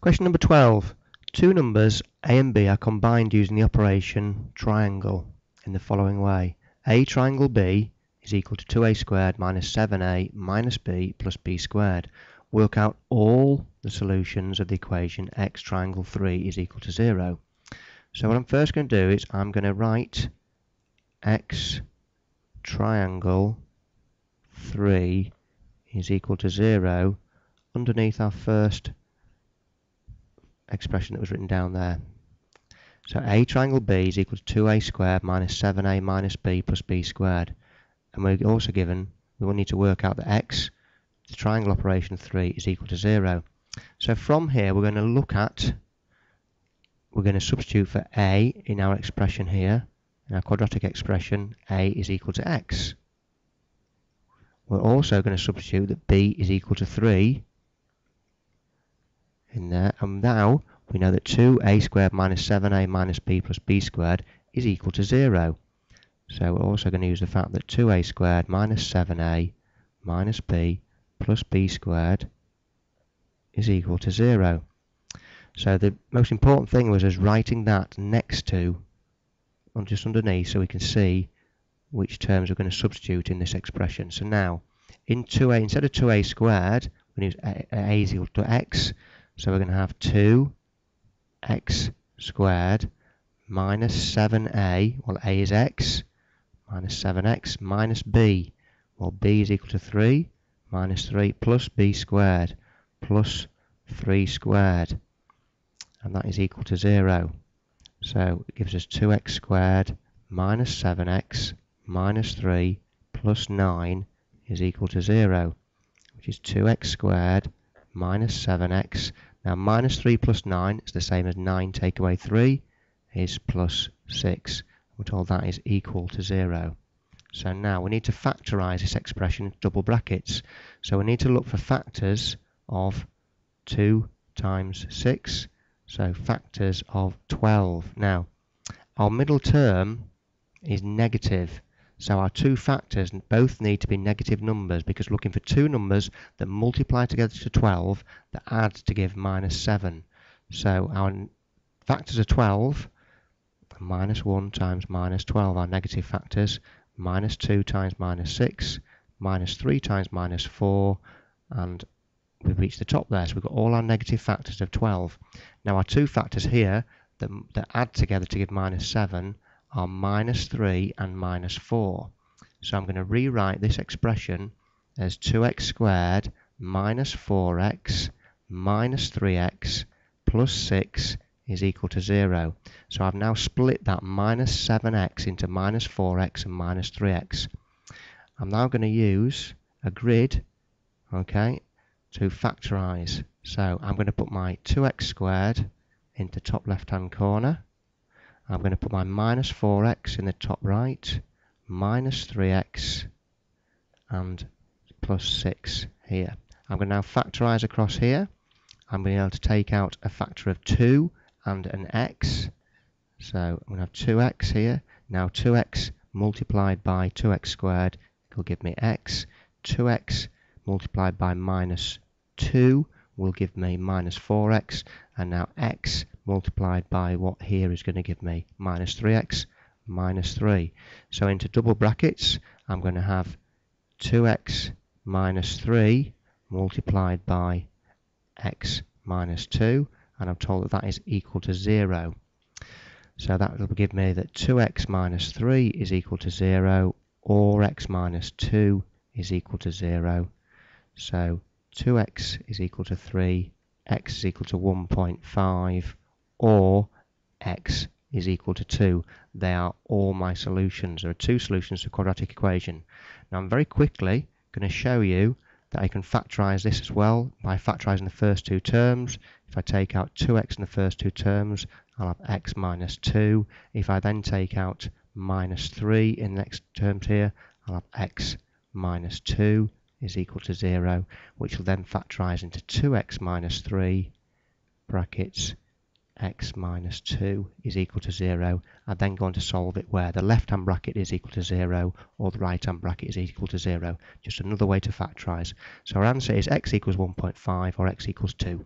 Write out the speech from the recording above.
Question number 12. Two numbers a and b are combined using the operation triangle in the following way. A triangle b is equal to 2a squared minus 7a minus b plus b squared. Work out all the solutions of the equation x triangle 3 is equal to 0. So what I'm first going to do is I'm going to write x triangle 3 is equal to 0 underneath our first expression that was written down there. So a triangle b is equal to 2a squared minus 7a minus b plus b squared. And we're also given, we will need to work out that x, the triangle operation 3, is equal to 0. So from here we're going to substitute for a in our expression here, in our quadratic expression, a is equal to x. We're also going to substitute that b is equal to 3 in there, and now we know that 2a squared minus 7a minus b plus b squared is equal to 0. So we're also going to use the fact that 2a squared minus 7a minus b plus b squared is equal to 0. So the most important thing was us writing that next to, just underneath, so we can see which terms we're going to substitute in this expression. So now, in 2a, instead of 2a squared, we use a is equal to x. So we're going to have 2x squared minus 7a, well a is x, minus 7x minus b, well b is equal to 3, minus 3 plus b squared plus 3 squared, and that is equal to 0. So it gives us 2x squared minus 7x minus 3 plus 9 is equal to 0, which is 2x squared minus 7x. Now minus 3 plus 9 is the same as 9 take away 3 is plus 6. We're told that is equal to 0. So now we need to factorise this expression into double brackets. So we need to look for factors of 2 times 6. So factors of 12. Now our middle term is negative. So our two factors both need to be negative numbers, because we're looking for two numbers that multiply together to 12 that add to give minus 7. So our factors are 12, minus 1 times minus 12, our negative factors, minus 2 times minus 6, minus 3 times minus 4, and we've reached the top there. So we've got all our negative factors of 12. Now our two factors here that add together to give minus 7 are minus 3 and minus 4. So I'm going to rewrite this expression as 2x squared minus 4x minus 3x plus 6 is equal to 0. So I've now split that minus 7x into minus 4x and minus 3x. I'm now going to use a grid, okay, to factorise. So I'm going to put my 2x squared into top left hand corner. I'm going to put my minus 4x in the top right, minus 3x and plus 6 here. I'm going to now factorise across here. I'm going to be able to take out a factor of 2 and an x. So I'm going to have 2x here. Now 2x multiplied by 2x squared will give me x. 2x multiplied by minus 2 will give me minus 4x. And now x multiplied by what here is going to give me minus 3x minus 3. So into double brackets I'm going to have 2x minus 3 multiplied by x minus 2, and I'm told that that is equal to 0. So that will give me that 2x minus 3 is equal to 0, or x minus 2 is equal to 0. So 2x is equal to 3, x is equal to 1.5, or x is equal to 2. They are all my solutions. There are two solutions to a quadratic equation. Now I'm very quickly going to show you that I can factorise this as well by factorising the first two terms. If I take out 2x in the first two terms, I'll have x minus 2. If I then take out minus 3 in the next terms here, I'll have x minus 2 is equal to 0, which will then factorise into 2x minus 3 brackets x minus 2 is equal to 0. I'm then going to solve it where the left hand bracket is equal to 0 or the right hand bracket is equal to 0. Just another way to factorise. So our answer is x equals 1.5 or x equals 2.